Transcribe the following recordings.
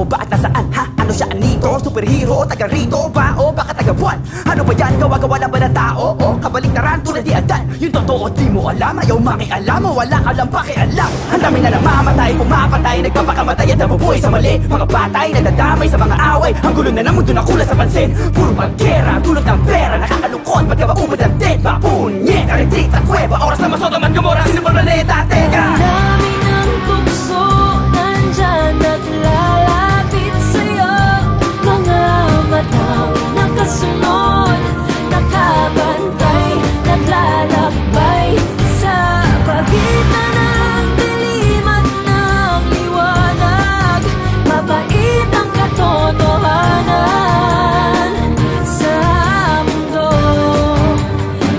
dito? Bakit nasaan? Ha? Ano siya anito? Superhero? Taga rito ba? O baka taga buwan? Ano ba yan? Gawa-gawa lang ba ng tao? O kabaliktaran tulad di adan? Yung totoo di mo alam. Ayaw makialam mo, wala ka lang pakialam. Ang dami na namamatay, pumapatay, nagpapakamatay at nabubuhay sa mali. Mga batay, nadadamay sa mga away. Ang gulo na ng mundo na kulang sa pansin. Puro pagkera, tulad ng pera. Nakakalungkot, pagka maubod ang dead. Mapunye, retreat sa kuweba. Oras na masodom at gumora. Sino pa planeta? Teka! Dami ng bukso, nandyan at lalapit sa'yo. Mga matang nakasunod, nakabantay, naglalakbay sa pagitan ng dilim at ng liwanag. Mabait ang katotohanan sa mundo,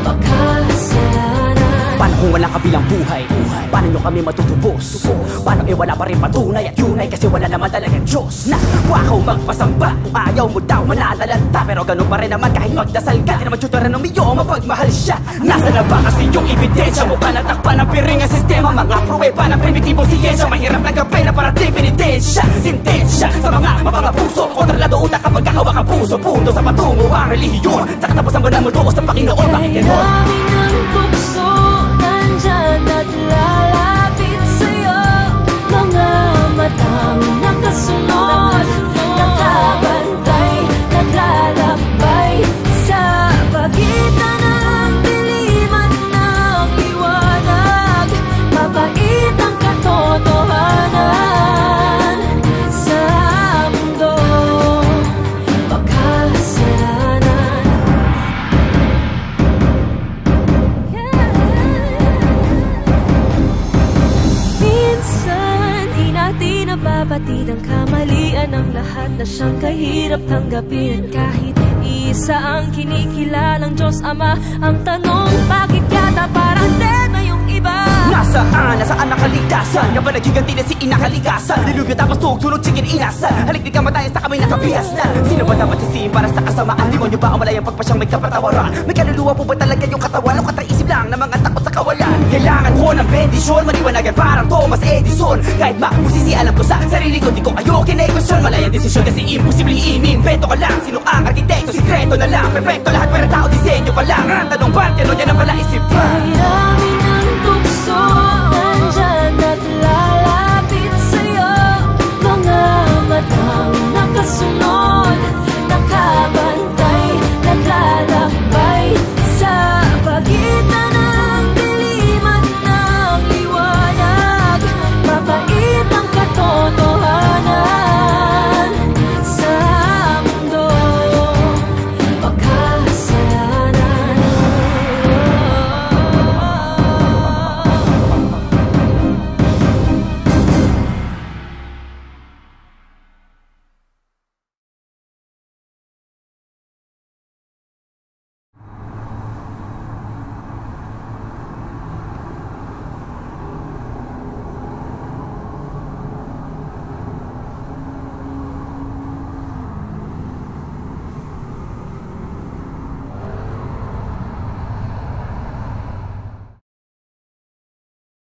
makasalanan. Paano kung wala kabilang buhay? Paano nyo kami matutubos? Paano wala pa rin patunay at yunay? Kasi wala naman talagang Diyos na wakaw magpasamba. Kung ayaw mo daw manalalanta, pero ganun pa rin naman kahit magdasal ka. Di naman tutora ng miyo, mapagmahal siya. Nasa na ba kasi yung ebidensya? Mukha natakpan ng piring ang sistema. Mga pruweba ng primitibong siyensya. Mahirap ng gabay na parating penitensya. Sintensya sa mga mapangapuso. Kontralado utak kapag kakawak ang puso. Punto sa patungo ang relihiyon. Sa katapusan ba ng mundo o sa Panginoon? Bakit ganon? Dami ng bukso, nandyan at lalapit sa'yo. Mga matang nakasunod, nakabantay, naglalakbay sa pagitan ng dilim at ng liwanag. Mabait ang katotohanan sa mundo, makasalanan. Minsan, di natin nababatid ang kamalian ng lahat na siyang kahirap tanggapin. Kahit isa ang kinikilalang Diyos Ama, ang tanong, bakit yata parang dead na yung iba? Nasaan? Nasaan ang kaligtasan? Kapag naghiganti na si inakaligasan. Dilugyo tapos tugtulog, chicken inasan. Halik di ka matayan sa kami nakabihas na. Sino ba dapat sisihin para sa kasamaan? Demonyo ba o malayang pagpasyang may kapatawaran? May kaluluwa po ba talaga yung katawan? O kataisip lang na mga takot sa kawalan? Kailangan ko ng bendisyon, maliwanagan parang Thomas Edison. Kahit makusisi alam ko sa sarili ko, di ko kayo kine-question. Malayang desisyon kasi imposible i-invento ka lang. Sino ang arkitekto? Sikreto na lang, perfecto lahat, pero tao disenyo pa lang. Ang tanong ba't gano'n yan ang pala isip pa? Dami na